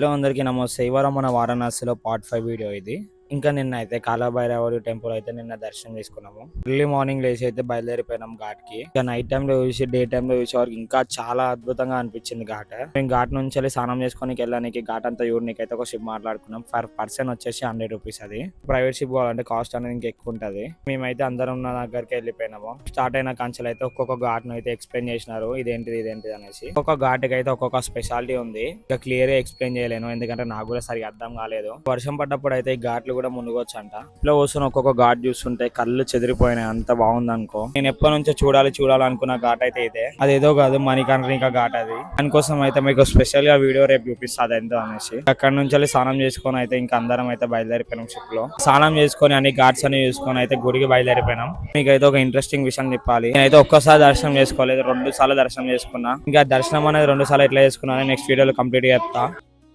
Hello అందరికీ నమస్తే. ఇవాళ మన వారణాసిలో పార్ట్ 5 వీడియో ఇది. ఇంకా నిన్న అయితే కాలభైరవుడి టెంపుల్ అయితే నిన్న దర్శనం చేసుకున్నాము. ఎర్లీ మార్నింగ్ లేచి అయితే బయలుదేరిపోయినాం ఘాట్ కి. ఇంకా నైట్ టైం లో చూసి డే టైం లో చూసే వరకు ఇంకా చాలా అద్భుతంగా అనిపించింది ఘాట్. మేము ఘాట్ నుంచి వెళ్ళి స్నానం చేసుకోనికి వెళ్ళడానికి ఘాట్ అంతా యూర్నికి అయితే ఒక షిప్ మాట్లాడుకున్నాం. పర్ పర్సన్ వచ్చేసి 100 రూపీస్. అది ప్రైవేట్ షిప్ కావాలంటే కాస్ట్ అనేది ఇంకా ఎక్కువ ఉంటది. మేమైతే అందరం ఉన్న దగ్గరికి వెళ్ళిపోయినాము. స్టార్ట్ అయిన కాంచెలు అయితే ఒక్కొక్క ఘాట్ ను అయితే ఎక్స్ప్లెయిన్ చేసినారు, ఇదేంటిది అనేసి. ఒక్కొక్క ఘాట్ కి అయితే ఒక్కొక్క స్పెషాలిటీ ఉంది. ఇంకా క్లియర్ గా ఎక్స్ప్లెయిన్ చేయలేను ఎందుకంటే నాకు కూడా సరిగా అర్థం కాలేదు. వర్షం పడ్డప్పుడు అయితే ఈ ఘాట్లు కూడా మునుగొచ్చు అంట. ఇట్లా వస్తున్న ఒక్కొక్క ఘాట్ చూస్తుంటే కళ్ళు చెదిరిపోయినాయి, అంత బాగుంది అనుకో. నేను ఎప్పటి నుంచో చూడాలి అనుకున్న ఘాట్ అయితే ఇదే. అదేదో కాదు మణికర్ణిక ఘాట్ అది. దానికోసం అయితే మీకు స్పెషల్ గా వీడియో రేపు చూపిస్తుంది ఎంతో అనేసి. అక్కడ నుంచి వెళ్ళి స్నానం చేసుకొని అయితే ఇంకా అందరం అయితే బయలుదేరిపోయినాం షిప్ లో. స్నానం చేసుకొని అన్ని ఘాట్స్ అన్ని చూసుకొని అయితే గుడికి బయలుదేరిపోయినాం. మీకైతే ఒక ఇంట్రెస్టింగ్ విషయం చెప్పాలి. నేనైతే ఒక్కసారి దర్శనం చేసుకోలేదు, 2 సార్లు దర్శనం చేసుకున్నా. ఇంకా దర్శనం అనేది 2 సార్లు ఎట్లా చేసుకున్నా నెక్స్ట్ వీడియోలో కంప్లీట్ గా చెప్తా.